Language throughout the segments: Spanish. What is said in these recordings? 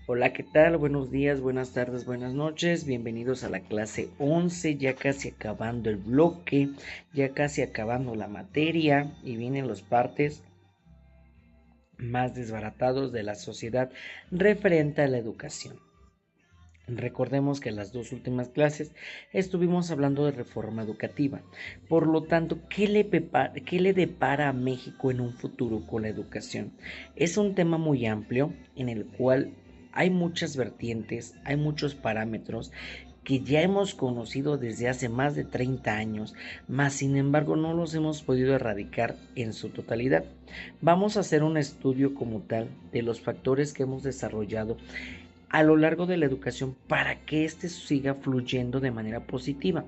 Hola, ¿qué tal? Buenos días, buenas tardes, buenas noches. Bienvenidos a la clase 11, ya casi acabando el bloque, ya casi acabando la materia y vienen los partes más desbaratados de la sociedad referente a la educación. Recordemos que en las dos últimas clases estuvimos hablando de reforma educativa. Por lo tanto, ¿qué le depara a México en un futuro con la educación? Es un tema muy amplio en el cual hay muchas vertientes, hay muchos parámetros que ya hemos conocido desde hace más de 30 años, mas sin embargo no los hemos podido erradicar en su totalidad. Vamos a hacer un estudio como tal de los factores que hemos desarrollado a lo largo de la educación para que éste siga fluyendo de manera positiva.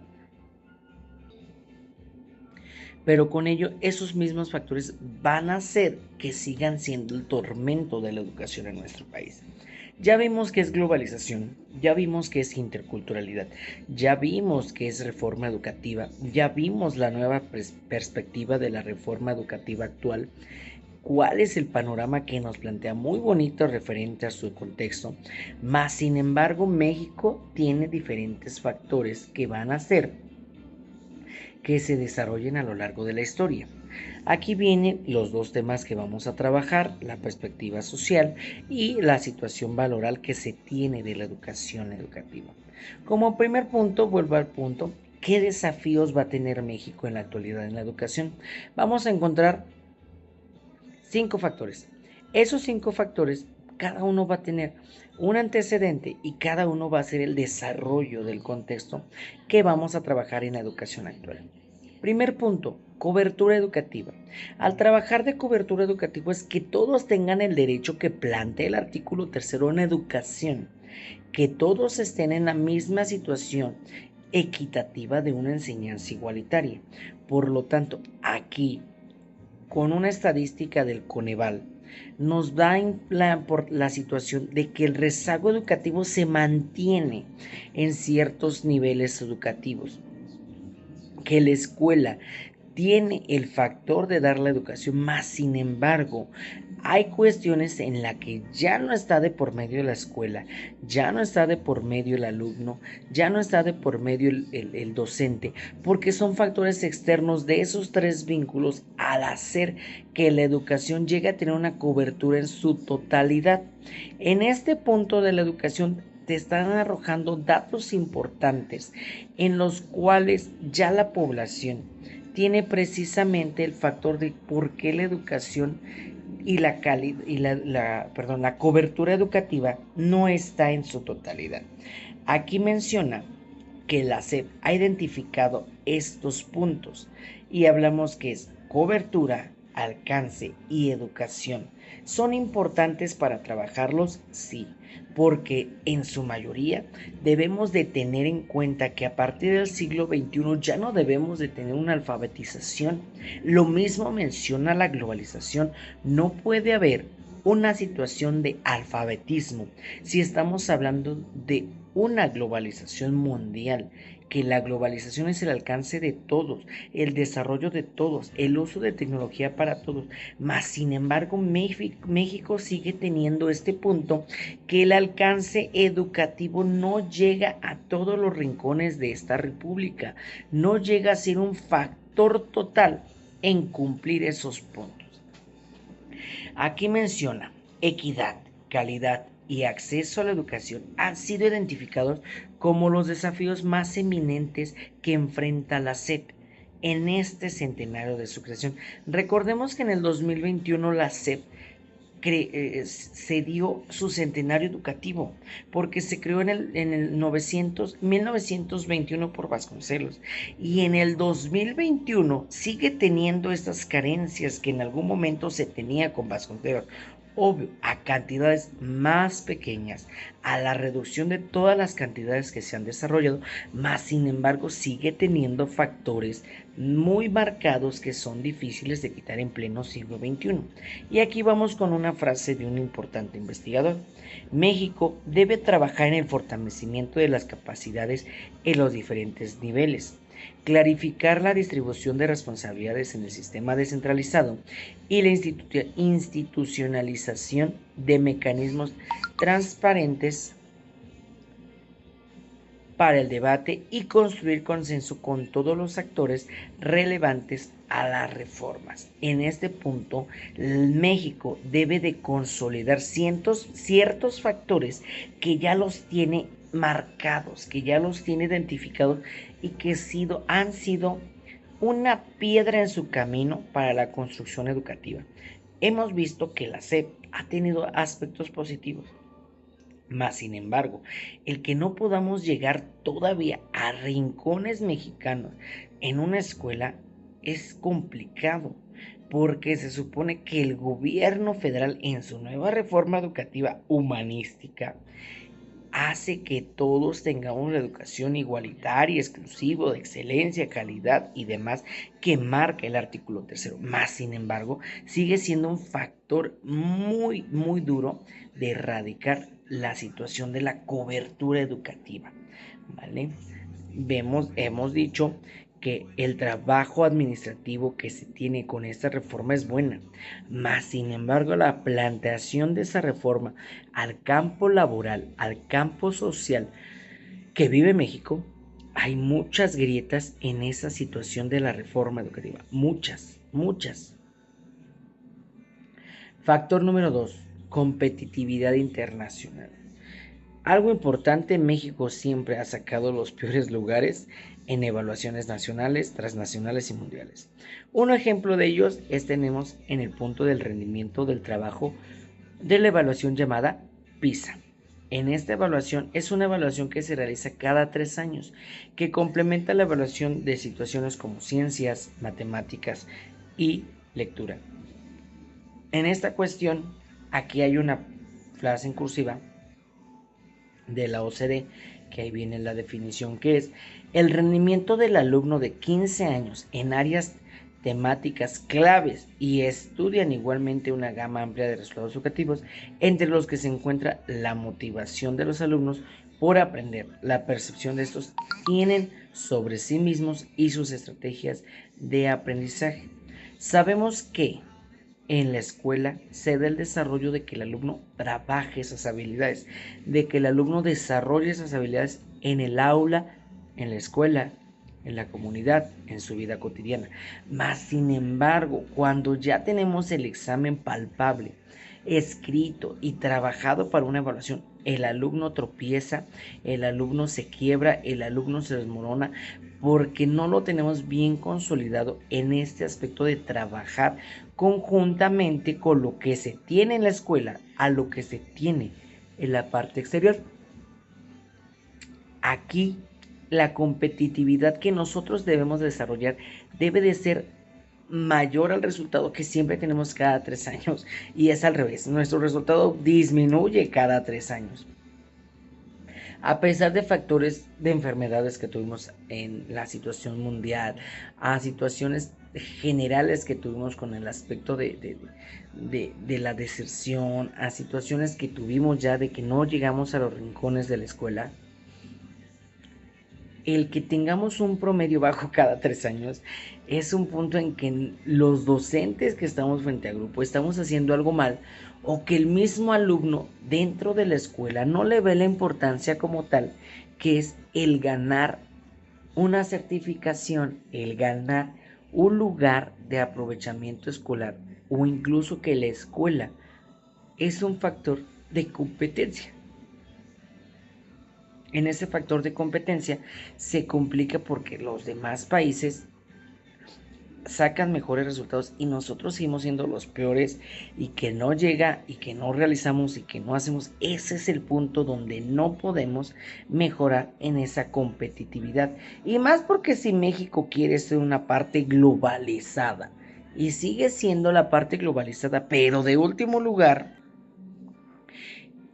Pero con ello, esos mismos factores van a hacer que sigan siendo el tormento de la educación en nuestro país. Ya vimos que es globalización, ya vimos que es interculturalidad, ya vimos que es reforma educativa, ya vimos la nueva perspectiva de la reforma educativa actual. ¿Cuál es el panorama que nos plantea? Muy bonito referente a su contexto, mas sin embargo México tiene diferentes factores que van a hacer que se desarrollen a lo largo de la historia. Aquí vienen los dos temas que vamos a trabajar, la perspectiva social y la situación valoral que se tiene de la educación educativa. Como primer punto, vuelvo al punto, ¿qué desafíos va a tener México en la actualidad en la educación? Vamos a encontrar 5 factores. Esos 5 factores, cada uno va a tener un antecedente y cada uno va a ser el desarrollo del contexto que vamos a trabajar en la educación actual. Primer punto, cobertura educativa. Al trabajar de cobertura educativa es que todos tengan el derecho que plantea el artículo tercero en educación, que todos estén en la misma situación equitativa de una enseñanza igualitaria. Por lo tanto, aquí con una estadística del Coneval, nos da por la situación de que el rezago educativo se mantiene en ciertos niveles educativos, que la escuela tiene el factor de dar la educación, más sin embargo, hay cuestiones en las que ya no está de por medio la escuela, ya no está de por medio el alumno, ya no está de por medio el docente, porque son factores externos de esos tres vínculos al hacer que la educación llegue a tener una cobertura en su totalidad. En este punto de la educación te están arrojando datos importantes en los cuales ya la población tiene precisamente el factor de por qué la educación y la cobertura educativa no está en su totalidad. Aquí menciona que la SEP ha identificado estos puntos y hablamos que es cobertura, alcance y educación. ¿Son importantes para trabajarlos? Sí, porque en su mayoría debemos de tener en cuenta que a partir del siglo XXI ya no debemos de tener una alfabetización. Lo mismo menciona la globalización. No puede haber una situación de alfabetismo si estamos hablando de una globalización mundial, que la globalización es el alcance de todos, el desarrollo de todos, el uso de tecnología para todos, mas sin embargo México sigue teniendo este punto que el alcance educativo no llega a todos los rincones de esta república, no llega a ser un factor total en cumplir esos puntos. Aquí menciona equidad, calidad y acceso a la educación han sido identificados como los desafíos más eminentes que enfrenta la SEP en este centenario de su creación. Recordemos que en el 2021 la SEP se dio su centenario educativo, porque se creó en el 1921 por Vasconcelos, y en el 2021 sigue teniendo estas carencias que en algún momento se tenía con Vasconcelos. Obvio, a cantidades más pequeñas, a la reducción de todas las cantidades que se han desarrollado, más sin embargo sigue teniendo factores muy marcados que son difíciles de quitar en pleno siglo XXI. Y aquí vamos con una frase de un importante investigador. México debe trabajar en el fortalecimiento de las capacidades en los diferentes niveles, clarificar la distribución de responsabilidades en el sistema descentralizado y la institucionalización de mecanismos transparentes para el debate y construir consenso con todos los actores relevantes a las reformas. En este punto, México debe de consolidar ciertos factores que ya los tiene marcados, que ya los tiene identificados y que han sido una piedra en su camino para la construcción educativa. Hemos visto que la SEP ha tenido aspectos positivos. Más sin embargo, el que no podamos llegar todavía a rincones mexicanos en una escuela es complicado, porque se supone que el gobierno federal en su nueva reforma educativa humanística hace que todos tengamos una educación igualitaria, exclusiva, de excelencia, calidad y demás que marca el artículo 3. Más sin embargo, sigue siendo un factor muy, muy duro de erradicar la situación de la cobertura educativa, ¿vale? Hemos dicho que el trabajo administrativo que se tiene con esta reforma es buena, mas sin embargo la planteación de esa reforma al campo laboral, al campo social que vive México, hay muchas grietas en esa situación de la reforma educativa, muchas. Factor número 2, competitividad internacional. Algo importante, México siempre ha sacado los peores lugares en evaluaciones nacionales, transnacionales y mundiales. Un ejemplo de ellos tenemos en el punto del rendimiento del trabajo de la evaluación llamada PISA. En esta evaluación es una evaluación que se realiza cada 3 años, que complementa la evaluación de situaciones como ciencias, matemáticas y lectura. En esta cuestión, aquí hay una frase en cursiva de la OCDE, que ahí viene la definición, que es el rendimiento del alumno de 15 años en áreas temáticas claves y estudian igualmente una gama amplia de resultados educativos, entre los que se encuentra la motivación de los alumnos por aprender, la percepción de estos tienen sobre sí mismos y sus estrategias de aprendizaje. Sabemos que en la escuela se da el desarrollo de que el alumno trabaje esas habilidades, de que el alumno desarrolle esas habilidades en el aula, en la escuela, en la comunidad, en su vida cotidiana. Mas, sin embargo, cuando ya tenemos el examen palpable, escrito y trabajado para una evaluación, el alumno tropieza, el alumno se quiebra, el alumno se desmorona, porque no lo tenemos bien consolidado en este aspecto de trabajar conjuntamente con lo que se tiene en la escuela a lo que se tiene en la parte exterior. Aquí la competitividad que nosotros debemos desarrollar debe de ser mayor al resultado que siempre tenemos cada 3 años, y es al revés, nuestro resultado disminuye cada 3 años. A pesar de factores de enfermedades que tuvimos en la situación mundial, a situaciones generales que tuvimos con el aspecto de la deserción, a situaciones que tuvimos ya de que no llegamos a los rincones de la escuela, el que tengamos un promedio bajo cada 3 años es un punto en que los docentes que estamos frente a grupo estamos haciendo algo mal, o que el mismo alumno dentro de la escuela no le ve la importancia como tal, que es el ganar una certificación, el ganar un lugar de aprovechamiento escolar, o incluso que la escuela es un factor de competencia. En ese factor de competencia se complica porque los demás países sacan mejores resultados y nosotros seguimos siendo los peores, y que no llega y que no realizamos y que no hacemos. Ese es el punto donde no podemos mejorar en esa competitividad, y más porque si México quiere ser una parte globalizada y sigue siendo la parte globalizada pero de último lugar,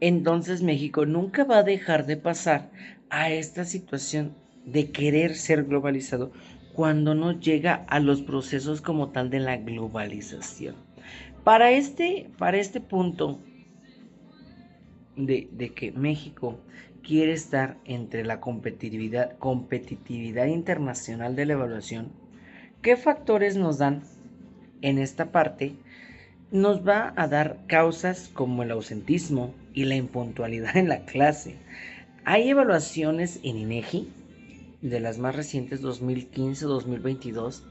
entonces México nunca va a dejar de pasar a esta situación de querer ser globalizado cuando no llega a los procesos como tal de la globalización. Para este punto de que México quiere estar entre la competitividad internacional de la evaluación, ¿qué factores nos dan en esta parte? nos va a dar causas como el ausentismo y la impuntualidad en la clase. Hay evaluaciones en INEGI de las más recientes 2015-2022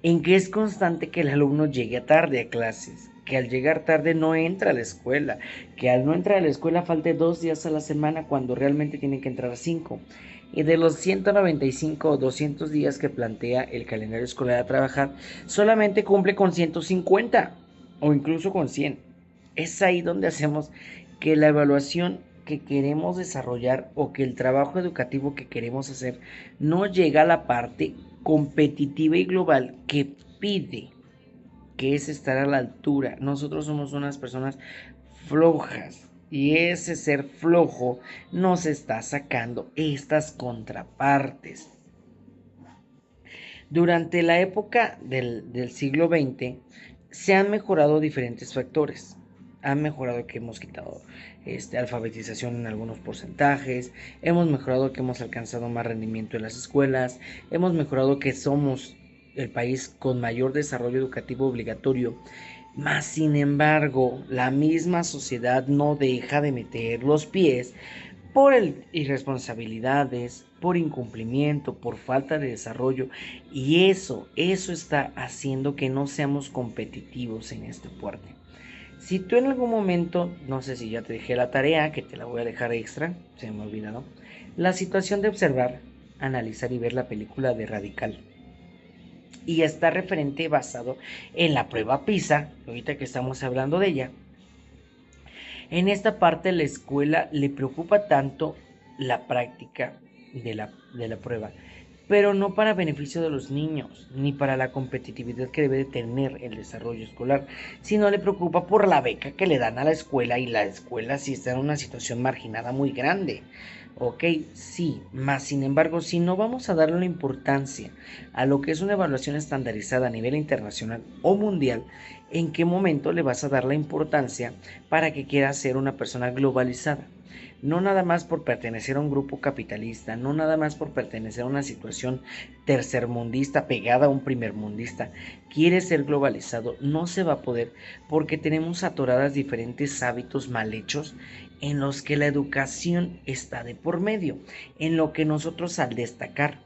en que es constante que el alumno llegue tarde a clases, que al llegar tarde no entra a la escuela, que al no entrar a la escuela falte 2 días a la semana cuando realmente tiene que entrar 5. Y de los 195 o 200 días que plantea el calendario escolar a trabajar, solamente cumple con 150 o incluso con 100. Es ahí donde hacemos que la evaluación que queremos desarrollar o que el trabajo educativo que queremos hacer no llega a la parte competitiva y global que pide, que es estar a la altura. Nosotros somos unas personas flojas y ese ser flojo nos está sacando estas contrapartes. Durante la época del siglo XX se han mejorado diferentes factores. Han mejorado que hemos quitado alfabetización en algunos porcentajes, hemos mejorado que hemos alcanzado más rendimiento en las escuelas, hemos mejorado que somos el país con mayor desarrollo educativo obligatorio. Mas, sin embargo, la misma sociedad no deja de meter los pies por irresponsabilidades, por incumplimiento, por falta de desarrollo, y eso está haciendo que no seamos competitivos en este deporte. Si tú en algún momento, no sé si ya te dejé la tarea, que te la voy a dejar extra, se me ha olvidado, la situación de observar, analizar y ver la película de Radical. Y está referente basado en la prueba PISA, ahorita que estamos hablando de ella. En esta parte la escuela le preocupa tanto la práctica de la prueba, pero no para beneficio de los niños, ni para la competitividad que debe de tener el desarrollo escolar, sino le preocupa por la beca que le dan a la escuela, y la escuela sí está en una situación marginada muy grande. Ok, sí, más sin embargo, si no vamos a darle la importancia a lo que es una evaluación estandarizada a nivel internacional o mundial, ¿en qué momento le vas a dar la importancia para que quiera ser una persona globalizada? No nada más por pertenecer a un grupo capitalista, no nada más por pertenecer a una situación tercermundista pegada a un primermundista. Quiere ser globalizado, no se va a poder porque tenemos atoradas diferentes hábitos mal hechos en los que la educación está de por medio, en lo que nosotros al destacar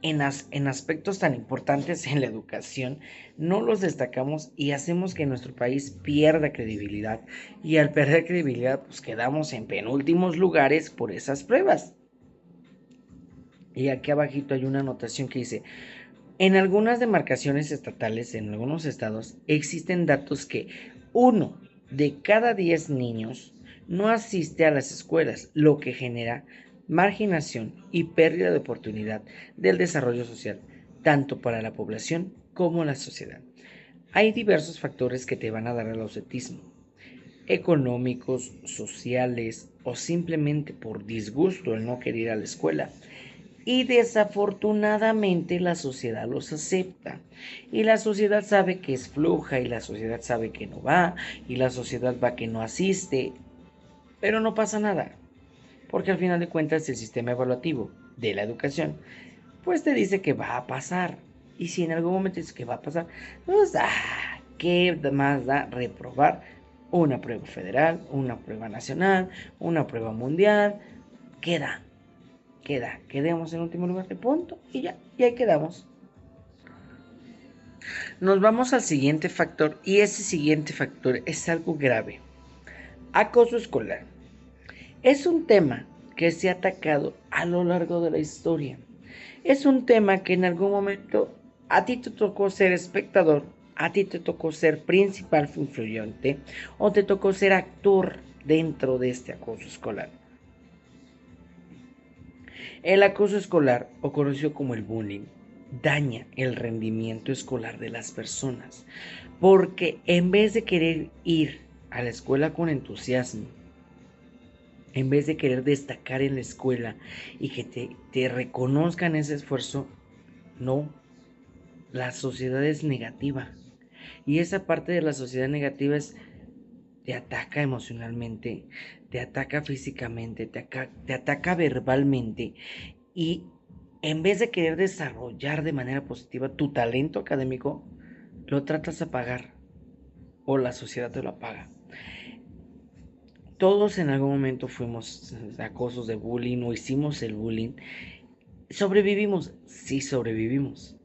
en aspectos tan importantes en la educación, no los destacamos y hacemos que nuestro país pierda credibilidad. Y al perder credibilidad, pues quedamos en penúltimos lugares por esas pruebas. Y aquí abajito hay una anotación que dice: en algunas demarcaciones estatales, en algunos estados, existen datos que 1 de cada 10 niños no asiste a las escuelas, lo que genera marginación y pérdida de oportunidad del desarrollo social, tanto para la población como la sociedad. Hay diversos factores que te van a dar el ausentismo: económicos, sociales o simplemente por disgusto el no querer ir a la escuela. Y desafortunadamente la sociedad los acepta. Y la sociedad sabe que es floja, y la sociedad sabe que no va, y la sociedad va que no asiste. Pero no pasa nada, porque al final de cuentas el sistema evaluativo de la educación pues te dice que va a pasar. Y si en algún momento dice que va a pasar, pues ¿qué más da reprobar una prueba federal, una prueba nacional, una prueba mundial? Quedemos en último lugar de punto y ya, y ahí quedamos. Nos vamos al siguiente factor, y ese siguiente factor es algo grave: acoso escolar. Es un tema que se ha atacado a lo largo de la historia. Es un tema que en algún momento a ti te tocó ser espectador, a ti te tocó ser principal influyente, o te tocó ser actor dentro de este acoso escolar. El acoso escolar, o conocido como el bullying, daña el rendimiento escolar de las personas, porque en vez de querer ir a la escuela con entusiasmo, en vez de querer destacar en la escuela y que te reconozcan ese esfuerzo, no, la sociedad es negativa. Y esa parte de la sociedad negativa te ataca emocionalmente, te ataca físicamente, te ataca verbalmente. Y en vez de querer desarrollar de manera positiva tu talento académico, lo tratas de pagar o la sociedad te lo paga. Todos en algún momento fuimos acosos de bullying o hicimos el bullying. ¿Sobrevivimos? Sí sobrevivimos.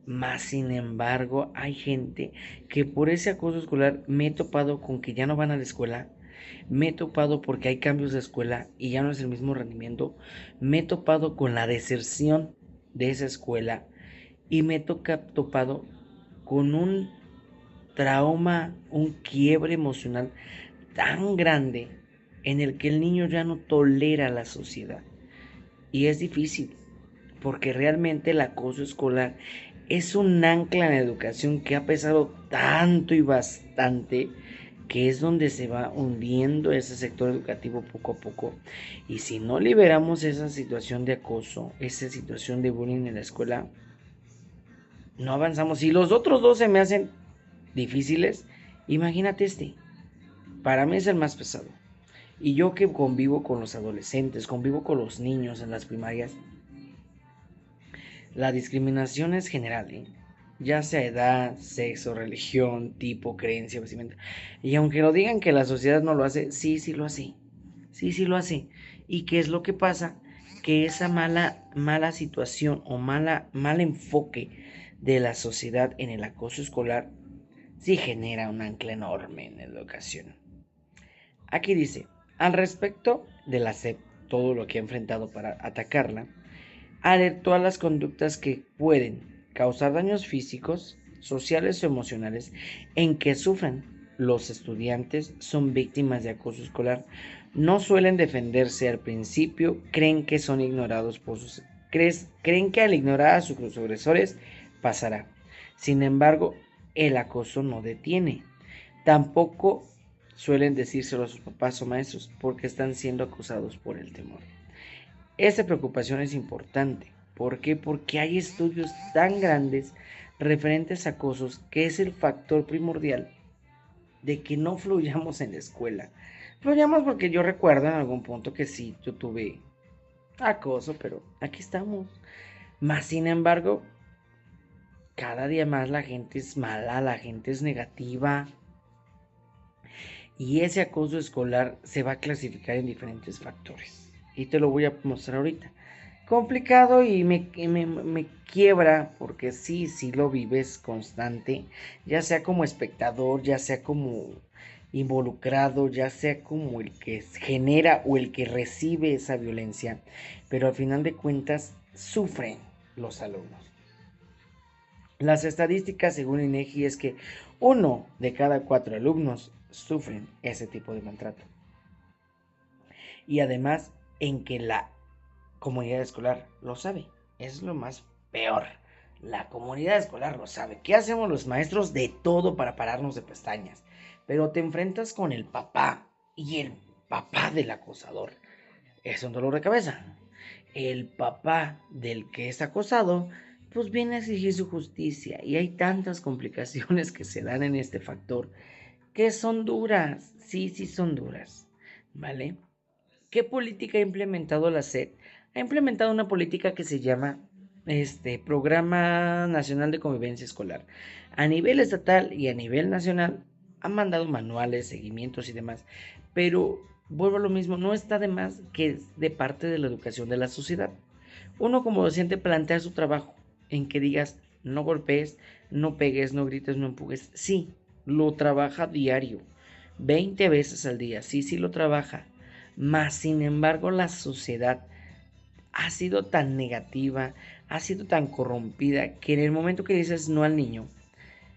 Más sin embargo, hay gente que por ese acoso escolar me he topado con que ya no van a la escuela. Me he topado porque hay cambios de escuela y ya no es el mismo rendimiento. Me he topado con la deserción de esa escuela y me he topado con un trauma, un quiebre emocional tan grande en el que el niño ya no tolera la sociedad. Y es difícil, porque realmente el acoso escolar es un ancla en la educación que ha pesado tanto y bastante, que es donde se va hundiendo ese sector educativo poco a poco. Y si no liberamos esa situación de acoso, esa situación de bullying en la escuela, no avanzamos. Y los otros dos se me hacen difíciles, imagínate este. Para mí es el más pesado. Y yo que convivo con los adolescentes, convivo con los niños en las primarias, la discriminación es general, ¿eh? Ya sea edad, sexo, religión, tipo, creencia, vestimenta. Y aunque lo digan que la sociedad no lo hace, sí, sí lo hace. Sí, sí lo hace. ¿Y qué es lo que pasa? Que esa mala situación o mal enfoque de la sociedad en el acoso escolar sí genera un ancla enorme en la educación. Aquí dice, al respecto de la SEP, todo lo que ha enfrentado para atacarla, alertó a las conductas que pueden causar daños físicos, sociales o emocionales en que sufran. Los estudiantes son víctimas de acoso escolar. No suelen defenderse al principio, creen que son ignorados por sus... creen que al ignorar a sus agresores pasará. Sin embargo, el acoso no detiene. Tampoco suelen decírselo a sus papás o maestros porque están siendo acusados por el temor. Esta preocupación es importante. ¿Por qué? Porque hay estudios tan grandes referentes a acosos que es el factor primordial de que no fluyamos en la escuela. Fluyamos porque yo recuerdo en algún punto que sí, yo tuve acoso, pero aquí estamos. Más sin embargo, cada día más la gente es mala, la gente es negativa. Y ese acoso escolar se va a clasificar en diferentes factores. Y te lo voy a mostrar ahorita. Complicado y me quiebra porque sí lo vives constante, ya sea como espectador, ya sea como involucrado, ya sea como el que genera o el que recibe esa violencia, pero al final de cuentas sufren los alumnos. Las estadísticas según INEGI es que 1 de cada 4 alumnos sufren ese tipo de maltrato. Y además en que la comunidad escolar lo sabe. Es lo más peor. La comunidad escolar lo sabe. ¿Qué hacemos los maestros? De todo para pararnos de pestañas. Pero te enfrentas con el papá y el papá del acosador. Es un dolor de cabeza. El papá del que es acosado, pues viene a exigir su justicia. Y hay tantas complicaciones que se dan en este factor que son duras. Sí, sí son duras. ¿Vale? ¿Qué política ha implementado la SED? Ha implementado una política que se llama Programa Nacional de Convivencia Escolar. A nivel estatal y a nivel nacional han mandado manuales, seguimientos y demás, pero vuelvo a lo mismo, no está de más que es de parte de la educación de la sociedad. Uno como docente plantea su trabajo en que digas, no golpees, no pegues, no grites, no empujes. Sí, lo trabaja diario, 20 veces al día, sí lo trabaja. Mas, sin embargo, la sociedad ha sido tan negativa, ha sido tan corrompida, que en el momento que dices no al niño,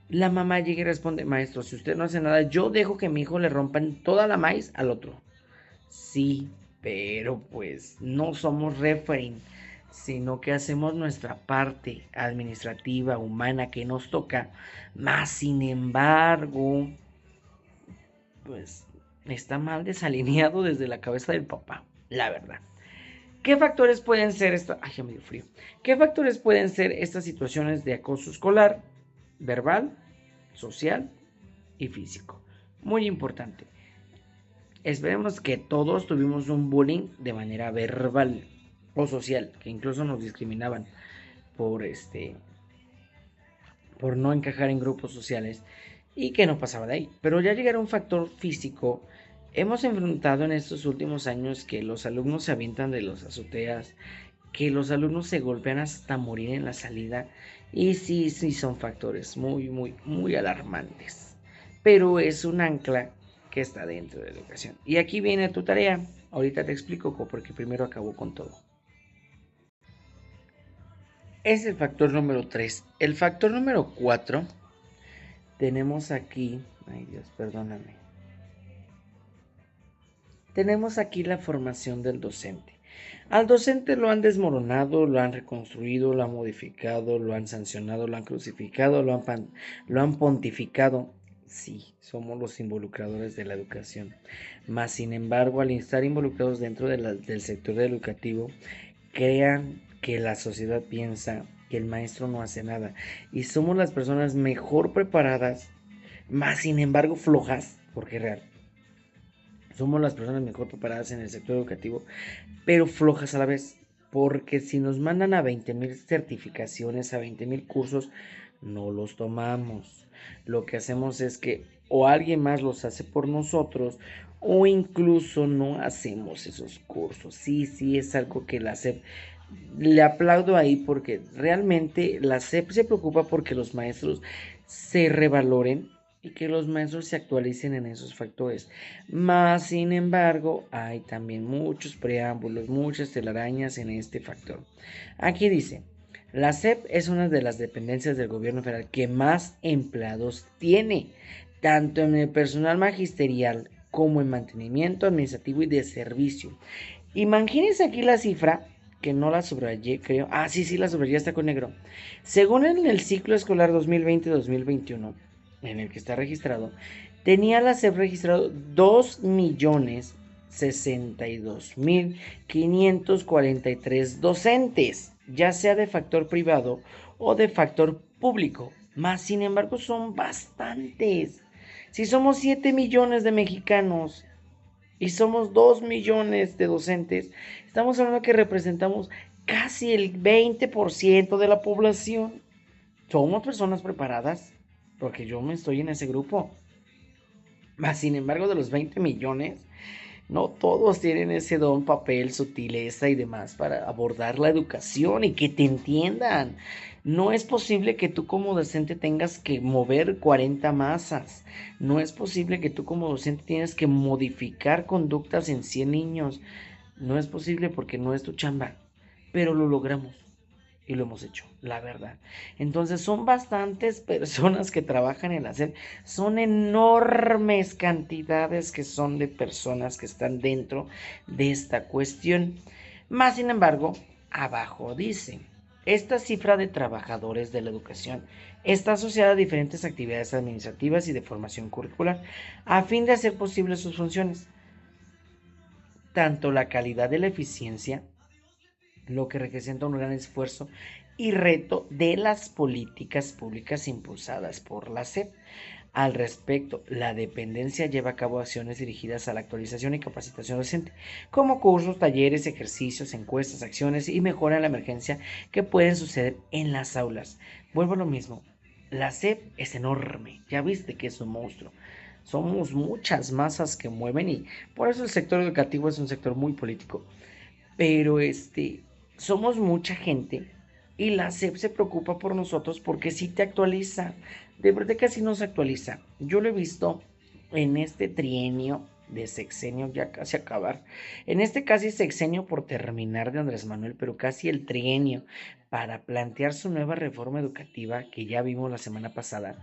la mamá llega y responde, maestro, si usted no hace nada, yo dejo que mi hijo le rompan toda la maíz al otro. Sí, pero pues no somos refereeing, sino que hacemos nuestra parte administrativa, humana que nos toca. Más sin embargo, pues está mal desalineado desde la cabeza del papá, la verdad. ¿Qué factores pueden ser esta? Ay, ya me dio frío. ¿Qué factores pueden ser estas situaciones de acoso escolar, verbal, social y físico? Muy importante. Esperemos que todos tuvimos un bullying de manera verbal o social, que incluso nos discriminaban por por no encajar en grupos sociales y que no pasaba de ahí. Pero ya llegar a un factor físico, hemos enfrentado en estos últimos años que los alumnos se avientan de las azoteas, que los alumnos se golpean hasta morir en la salida y sí, sí son factores muy, muy, muy alarmantes. Pero es un ancla que está dentro de la educación. Y aquí viene tu tarea. Ahorita te explico porque primero acabo con todo. Es el factor número 3. El factor número 4 tenemos aquí, ay Dios, perdóname. Tenemos aquí la formación del docente. Al docente lo han desmoronado, lo han reconstruido, lo han modificado, lo han sancionado, lo han crucificado, lo han pontificado. Sí, somos los involucradores de la educación. Mas, sin embargo, al estar involucrados dentro del sector educativo, crean que la sociedad piensa que el maestro no hace nada. Y somos las personas mejor preparadas, más sin embargo flojas, porque es real. Somos las personas mejor preparadas en el sector educativo, pero flojas a la vez. Porque si nos mandan a 20,000 certificaciones, a 20,000 cursos, no los tomamos. Lo que hacemos es que o alguien más los hace por nosotros o incluso no hacemos esos cursos. Sí, sí, es algo que la SEP le aplaudo ahí porque realmente la SEP se preocupa porque los maestros se revaloren y que los maestros se actualicen en esos factores. Más sin embargo, hay también muchos preámbulos, muchas telarañas en este factor. Aquí dice, la SEP es una de las dependencias del gobierno federal que más empleados tiene, tanto en el personal magisterial como en mantenimiento administrativo y de servicio. Imagínense aquí la cifra, que no la subrayé, creo. Ah, sí, sí, la subrayé, está con negro. Según en el ciclo escolar 2020-2021, en el que está registrado, tenía la SEP registrado 2,62,543 docentes, ya sea de factor privado o de factor público. Más, sin embargo, son bastantes. Si somos 7 millones de mexicanos y somos 2 millones de docentes, estamos hablando que representamos casi el 20% de la población. ¿Somos personas preparadas? Porque yo me estoy en ese grupo. Más sin embargo, de los 20 millones, no todos tienen ese don, papel, sutileza y demás para abordar la educación y que te entiendan. No es posible que tú como docente tengas que mover 40 masas. No es posible que tú como docente tengas que modificar conductas en 100 niños. No es posible porque no es tu chamba. Pero lo logramos y lo hemos hecho, la verdad. Entonces son bastantes personas que trabajan en la SEP, son enormes cantidades que son de personas que están dentro de esta cuestión. Más sin embargo, abajo dice, esta cifra de trabajadores de la educación está asociada a diferentes actividades administrativas y de formación curricular a fin de hacer posibles sus funciones. Tanto la calidad de la eficiencia, lo que representa un gran esfuerzo y reto de las políticas públicas impulsadas por la SEP. Al respecto, la dependencia lleva a cabo acciones dirigidas a la actualización y capacitación docente, como cursos, talleres, ejercicios, encuestas, acciones y mejora en la emergencia que pueden suceder en las aulas. Vuelvo a lo mismo, la SEP es enorme, ya viste que es un monstruo. Somos muchas masas que mueven y por eso el sector educativo es un sector muy político. Pero somos mucha gente y la SEP se preocupa por nosotros porque sí te actualiza. De verdad que sí nos actualiza. Yo lo he visto en este trienio de sexenio, ya casi acabar. En este casi sexenio por terminar de Andrés Manuel, pero casi el trienio para plantear su nueva reforma educativa que ya vimos la semana pasada.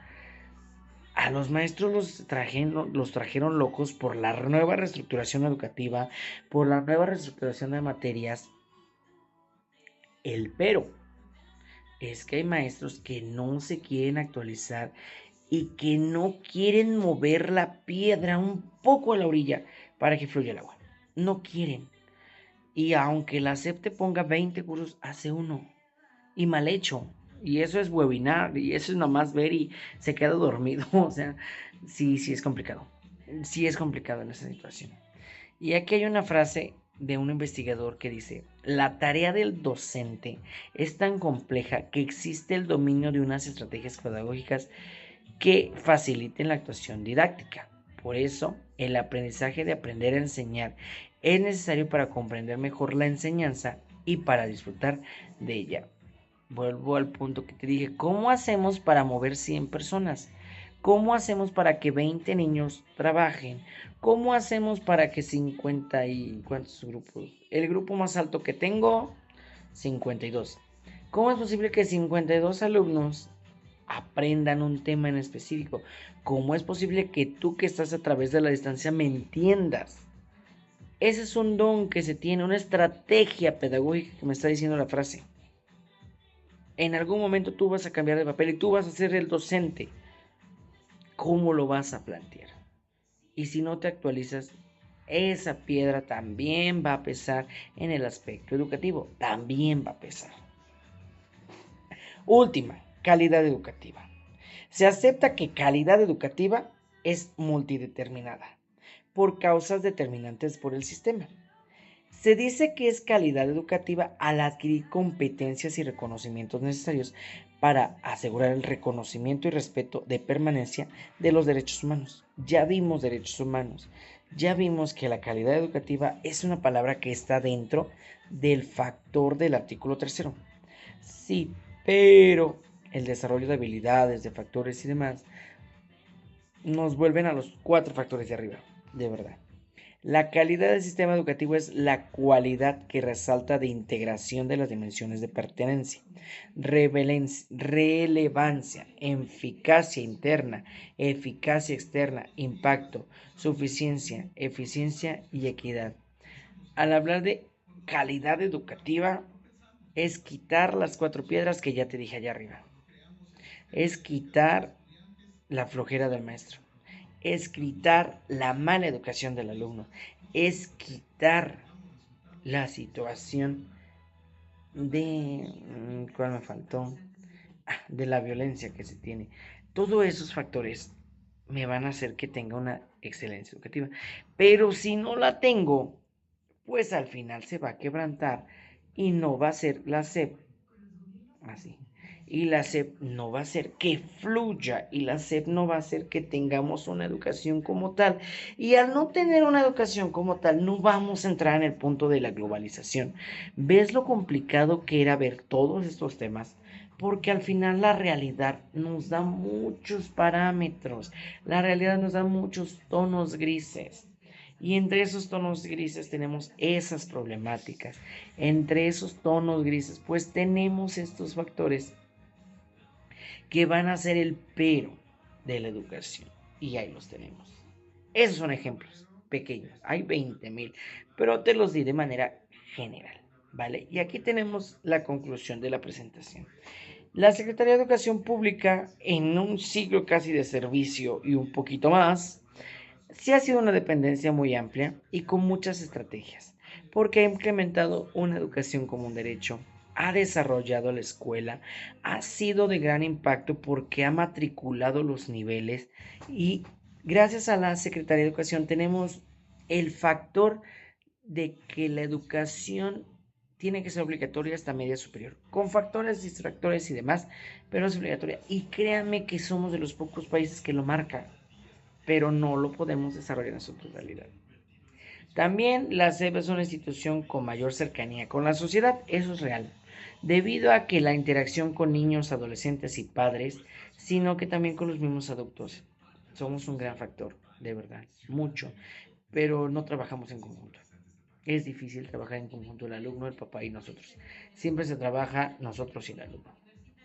A los maestros los trajeron locos por la nueva reestructuración educativa, por la nueva reestructuración de materias. El pero es que hay maestros que no se quieren actualizar y que no quieren mover la piedra un poco a la orilla para que fluya el agua. No quieren. Y aunque la SEP te ponga 20 cursos, hace uno. Y mal hecho. Y eso es webinar. Y eso es nomás ver y se queda dormido. O sea, sí, sí es complicado. Sí es complicado en esa situación. Y aquí hay una frase de un investigador que dice, la tarea del docente es tan compleja que existe el dominio de unas estrategias pedagógicas que faciliten la actuación didáctica. Por eso, el aprendizaje de aprender a enseñar es necesario para comprender mejor la enseñanza y para disfrutar de ella. Vuelvo al punto que te dije, ¿cómo hacemos para mover 100 personas? ¿Cómo hacemos para que 20 niños trabajen? ¿Cómo hacemos para que 50 y cuántos grupos? El grupo más alto que tengo, 52. ¿Cómo es posible que 52 alumnos aprendan un tema en específico? ¿Cómo es posible que tú que estás a través de la distancia me entiendas? Ese es un don que se tiene, una estrategia pedagógica que me está diciendo la frase. En algún momento tú vas a cambiar de papel y tú vas a ser el docente. ¿Cómo lo vas a plantear? Y si no te actualizas, esa piedra también va a pesar en el aspecto educativo, también va a pesar. Última, calidad educativa. Se acepta que calidad educativa es multideterminada por causas determinantes por el sistema. Se dice que es calidad educativa al adquirir competencias y reconocimientos necesarios para asegurar el reconocimiento y respeto de permanencia de los derechos humanos. Ya vimos derechos humanos, ya vimos que la calidad educativa es una palabra que está dentro del factor del artículo 3. Sí, pero el desarrollo de habilidades, de factores y demás nos vuelven a los 4 factores de arriba, de verdad. La calidad del sistema educativo es la cualidad que resalta de integración de las dimensiones de pertenencia, relevancia, eficacia interna, eficacia externa, impacto, suficiencia, eficiencia y equidad. Al hablar de calidad educativa, es quitar las 4 piedras que ya te dije allá arriba. Es quitar la flojera del maestro. Es quitar la mala educación del alumno. Es quitar la situación de... ¿Cuál me faltó? De la violencia que se tiene. Todos esos factores me van a hacer que tenga una excelencia educativa. Pero si no la tengo, pues al final se va a quebrantar y no va a ser la SEP así. Y la SEP no va a hacer que fluya y la SEP no va a hacer que tengamos una educación como tal. Y al no tener una educación como tal, no vamos a entrar en el punto de la globalización. ¿Ves lo complicado que era ver todos estos temas? Porque al final la realidad nos da muchos parámetros, la realidad nos da muchos tonos grises. Y entre esos tonos grises tenemos esas problemáticas. Entre esos tonos grises, pues tenemos estos factores que van a ser el pero de la educación. Y ahí los tenemos. Esos son ejemplos pequeños. Hay 20,000, pero te los di de manera general. ¿Vale? Y aquí tenemos la conclusión de la presentación. La Secretaría de Educación Pública, en un siglo casi de servicio y un poquito más, sí ha sido una dependencia muy amplia y con muchas estrategias, porque ha implementado una educación como un derecho, ha desarrollado la escuela, ha sido de gran impacto porque ha matriculado los niveles y gracias a la Secretaría de Educación tenemos el factor de que la educación tiene que ser obligatoria hasta media superior, con factores distractores y demás, pero es obligatoria. Y créanme que somos de los pocos países que lo marcan, pero no lo podemos desarrollar en su totalidad. También la SEP es una institución con mayor cercanía con la sociedad, eso es real, debido a que la interacción con niños, adolescentes y padres, sino que también con los mismos adultos. Somos un gran factor, de verdad, mucho, pero no trabajamos en conjunto. Es difícil trabajar en conjunto el alumno, el papá y nosotros. Siempre se trabaja nosotros y el alumno,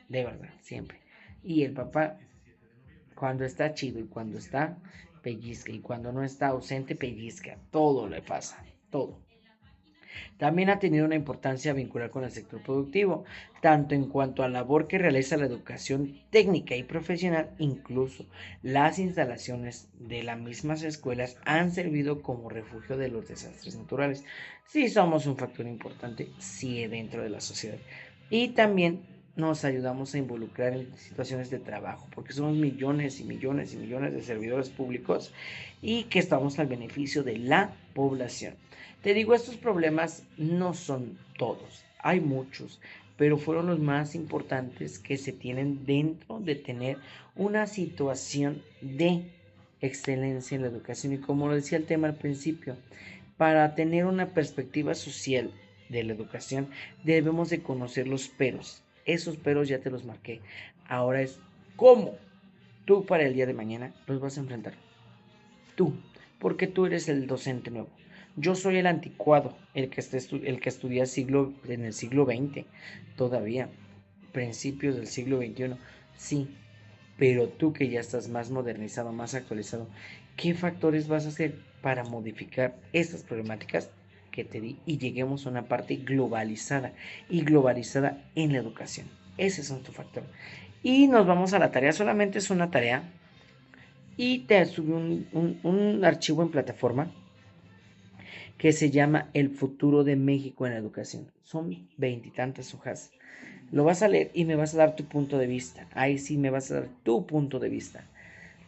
de verdad, siempre. Y el papá cuando está chido y cuando está, pellizca. Y cuando no está ausente, pellizca. Todo le pasa. Todo. También ha tenido una importancia vincular con el sector productivo, tanto en cuanto a la labor que realiza la educación técnica y profesional, incluso las instalaciones de las mismas escuelas han servido como refugio de los desastres naturales. Sí somos un factor importante, sí, dentro de la sociedad. Y también nos ayudamos a involucrar en situaciones de trabajo, porque somos millones y millones y millones de servidores públicos y que estamos al beneficio de la población. Te digo, estos problemas no son todos, hay muchos, pero fueron los más importantes que se tienen dentro de tener una situación de excelencia en la educación. Y como lo decía el tema al principio, para tener una perspectiva social de la educación debemos de conocer los peros. Esos peros ya te los marqué. Ahora es cómo tú para el día de mañana los vas a enfrentar. Tú, porque tú eres el docente nuevo. Yo soy el anticuado, el que estudia en el siglo XX, todavía, principios del siglo XXI. Sí, pero tú que ya estás más modernizado, más actualizado, ¿qué factores vas a hacer para modificar estas problemáticas que te di y lleguemos a una parte globalizada y globalizada en la educación? Ese es tu factor. Y nos vamos a la tarea, solamente es una tarea y te subí un archivo en plataforma que se llama El futuro de México en la educación. Son veintitantas hojas. Lo vas a leer y me vas a dar tu punto de vista. Ahí sí me vas a dar tu punto de vista.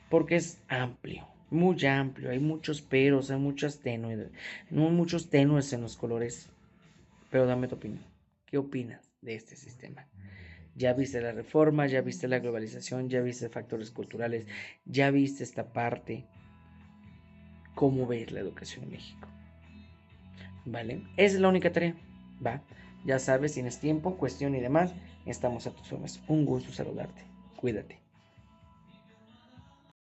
Porque es amplio, muy amplio. Hay muchos peros, hay muchos tenues, no muchos tenues en los colores. Pero dame tu opinión. ¿Qué opinas de este sistema? Ya viste la reforma, ya viste la globalización, ya viste factores culturales, ya viste esta parte. ¿Cómo ves la educación en México? ¿Vale? Esa es la única tarea. ¿Va? Ya sabes, tienes tiempo, cuestión y demás. Estamos a tus órdenes. Un gusto saludarte. Cuídate.